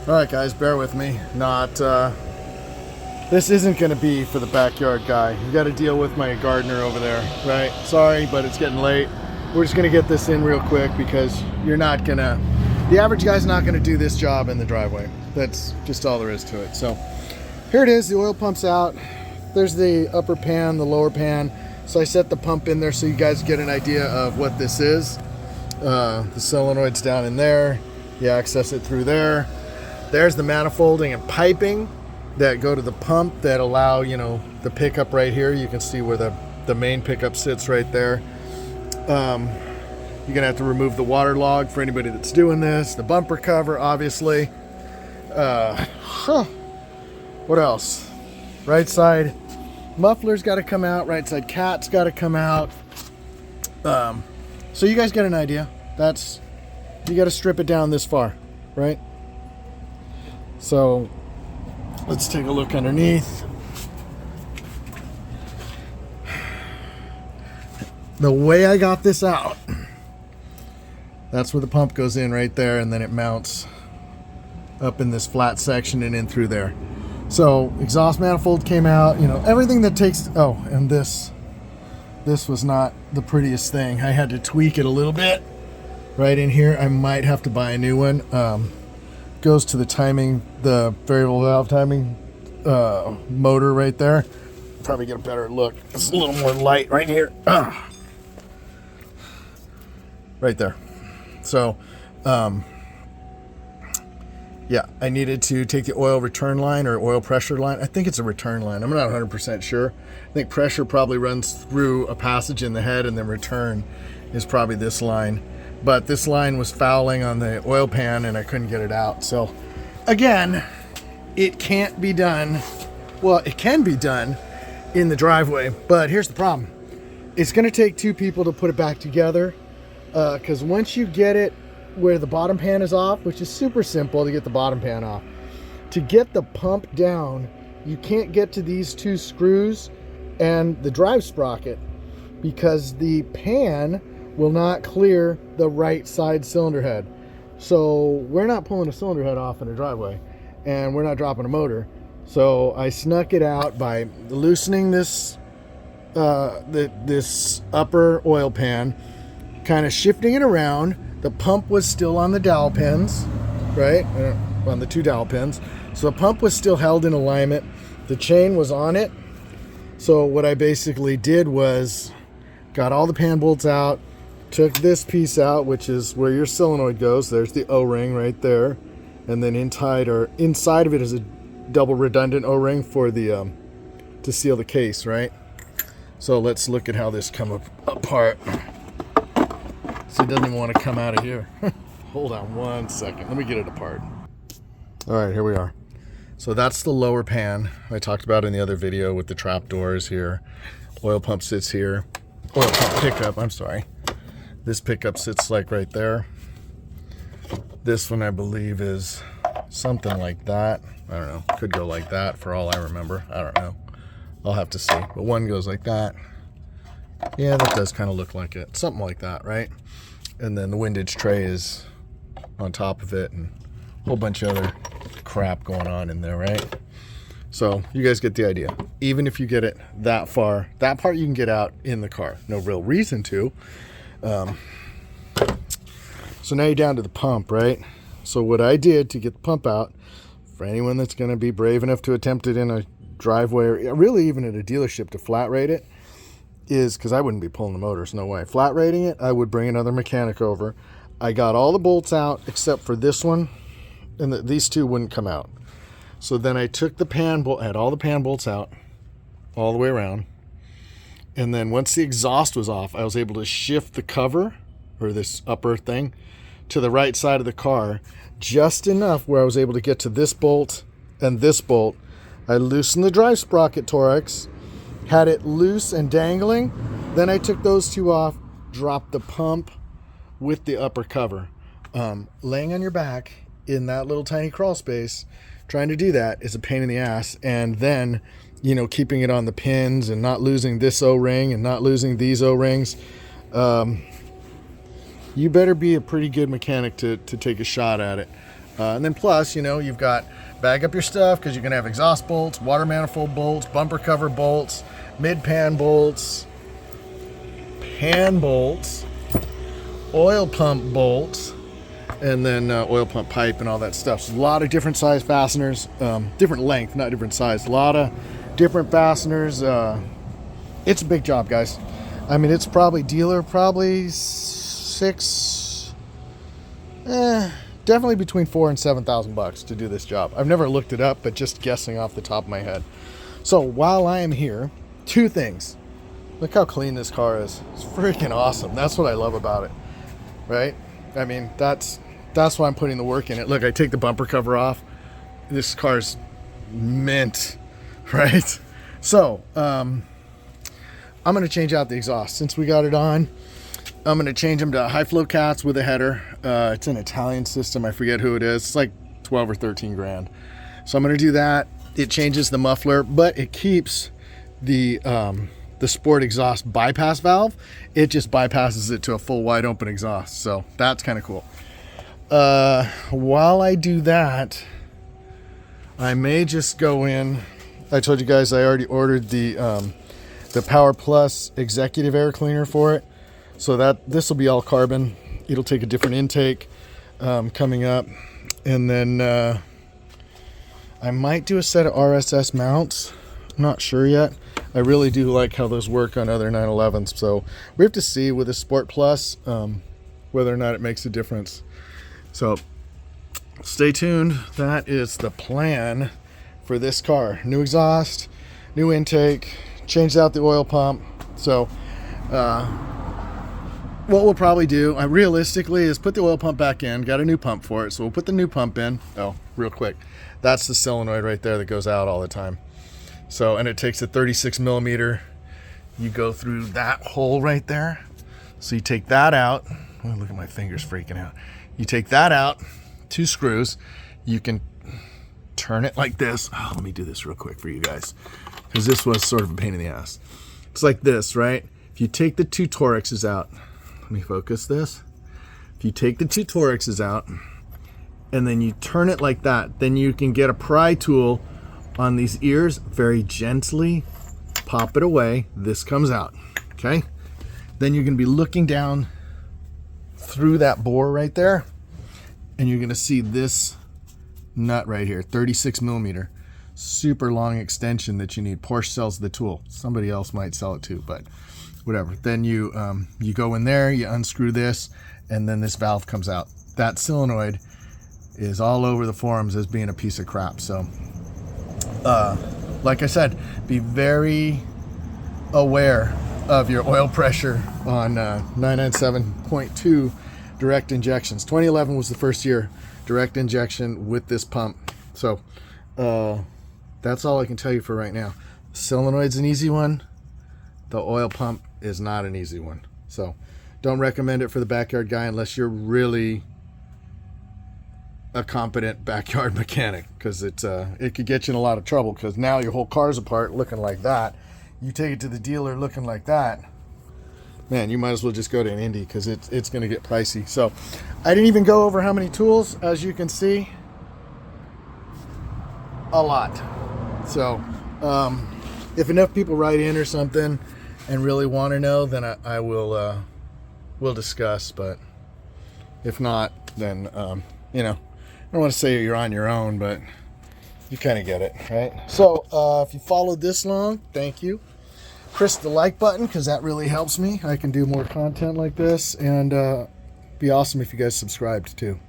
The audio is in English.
All right, guys, bear with me. This isn't going to be for the backyard guy. You got to deal with my gardener over there, right? Sorry, but it's getting late. We're just going to get this in real quick because the average guy's not going to do this job in the driveway. That's just all there is to it. So here it is. The oil pump's out. There's the upper pan, the lower pan. So I set the pump in there so you guys get an idea of what this is. The solenoid's down in there. You access it through there. There's the manifolding and piping that go to the pump that allow, the pickup right here. You can see where the main pickup sits right there. You're gonna have to remove the water log for anybody that's doing this. The bumper cover, obviously. What else? Right side muffler's got to come out. Right side cat's got to come out. So you guys get an idea. You got to strip it down this far, right? So let's take a look underneath. The way I got this out, that's where the pump goes in right there, and then it mounts up in this flat section and in through there. So exhaust manifold came out, everything that takes, and this was not the prettiest thing. I had to tweak it a little bit right in here. I might have to buy a new one. Goes to the timing, the variable valve timing motor right there. Probably get a better look. It's a little more light right here. Right there. So, yeah, I needed to take the oil return line or oil pressure line. I think it's a return line. I'm not 100% sure. I think pressure probably runs through a passage in the head, and then return is probably this line. But this line was fouling on the oil pan and I couldn't get it out. So again, it can't be done. Well, it can be done in the driveway, but here's the problem. It's going to take two people to put it back together. Because once you get it where the bottom pan is off, which is super simple to get the bottom pan off, to get the pump down, you can't get to these two screws and the drive sprocket because the pan will not clear the right side cylinder head. So we're not pulling a cylinder head off in a driveway, and we're not dropping a motor. So I snuck it out by loosening this this upper oil pan, kind of shifting it around. The pump was still on the dowel pins, right? On the two dowel pins. So the pump was still held in alignment. The chain was on it. So what I basically did was got all the pan bolts out, took this piece out, which is where your solenoid goes. There's the O-ring right there. And then inside of it is a double redundant O-ring for the to seal the case, right? So let's look at how this comes apart. So it doesn't even want to come out of here. Hold on one second. Let me get it apart. All right, here we are. So that's the lower pan I talked about in the other video with the trap doors here. Oil pump sits here. Oil pump pickup, I'm sorry. This pickup sits like right there. This one I believe is something like that. I don't know. Could go like that for all I remember. I don't know. I'll have to see. But one goes like that. Yeah, that does kind of look like it. Something like that, right? And then the windage tray is on top of it and a whole bunch of other crap going on in there, right? So you guys get the idea. Even if you get it that far, that part you can get out in the car. No real reason to. So now you're down to the pump, right? So what I did to get the pump out, for anyone that's going to be brave enough to attempt it in a driveway or really even at a dealership to flat rate it, is because I wouldn't be pulling the motors, no way. Flat rating it, I would bring another mechanic over. I got all the bolts out except for this one, and these two wouldn't come out. So then I took the pan bolt, had all the pan bolts out all the way around. And then once the exhaust was off, I was able to shift the cover, or this upper thing, to the right side of the car, just enough where I was able to get to this bolt and this bolt. I loosened the drive sprocket Torex, had it loose and dangling. Then I took those two off, dropped the pump with the upper cover. Laying on your back in that little tiny crawl space, trying to do that is a pain in the ass. And then, keeping it on the pins and not losing this O-ring and not losing these O-rings. You better be a pretty good mechanic to take a shot at it. And then plus, you know, you've got bag up your stuff because you're going to have exhaust bolts, water manifold bolts, bumper cover bolts, mid-pan bolts, pan bolts, oil pump bolts, and then oil pump pipe and all that stuff. So a lot of different size fasteners, different length, not different size. A lot of different fasteners. It's a big job, guys. I mean, it's probably definitely between $4,000 and $7,000 to do this job. I've never looked it up, but just guessing off the top of my head. So while I am here, two things. Look how clean this car is. It's freaking awesome. That's what I love about it, right? I mean, that's why I'm putting the work in it. Look, I take the bumper cover off. This car's mint, right? So, I'm going to change out the exhaust. Since we got it on, I'm going to change them to high flow cats with a header. It's an Italian system. I forget who it is. It's like 12 or 13 grand. So I'm going to do that. It changes the muffler, but it keeps the sport exhaust bypass valve. It just bypasses it to a full wide open exhaust. So that's kind of cool. While I do that, I may just go in. I told you guys I already ordered the Power Plus executive air cleaner for it. So that this will be all carbon. It'll take a different intake coming up. And then I might do a set of RSS mounts. I'm not sure yet. I really do like how those work on other 911s. So we have to see with the Sport Plus whether or not it makes a difference. So stay tuned. That is the plan for this car. New exhaust, new intake, changed out the oil pump. So what we'll probably do, realistically, is put the oil pump back in. Got a new pump for it, so we'll put the new pump in. Oh, real quick. That's the solenoid right there that goes out all the time. So, and it takes a 36 millimeter. You go through that hole right there. So you take that out. Oh, look at my fingers freaking out. You take that out, 2 screws. You can turn it like this. Oh, let me do this real quick for you guys, because this was sort of a pain in the ass. It's like this, right? If you take the 2 Torxes out, let me focus this. If you take the 2 Torxes out and then you turn it like that, then you can get a pry tool on these ears, very gently pop it away. This comes out, okay? Then you're gonna be looking down through that bore right there, and you're gonna see this nut right here, 36 millimeter, super long extension that you need. Porsche sells the tool. Somebody else might sell it too, but whatever. Then you go in there, you unscrew this, and then this valve comes out. That solenoid is all over the forums as being a piece of crap. So, like I said, be very aware of your oil pressure on 997.2 direct injections. 2011 was the first year direct injection with this pump. So, that's all I can tell you for right now. Solenoid's an easy one. The oil pump is not an easy one. So don't recommend it for the backyard guy unless you're really a competent backyard mechanic, because it could get you in a lot of trouble, because now your whole car's apart looking like that. You take it to the dealer looking like that, man, you might as well just go to an Indy, because it's going to get pricey. So I didn't even go over how many tools. As you can see, a lot. So if enough people write in or something and really want to know, then I will we'll discuss. But if not, then you know, I don't want to say you're on your own, but you kind of get it, right? So if you followed this long, thank you. Press the like button, because that really helps me. I can do more content like this, and be awesome if you guys subscribed too.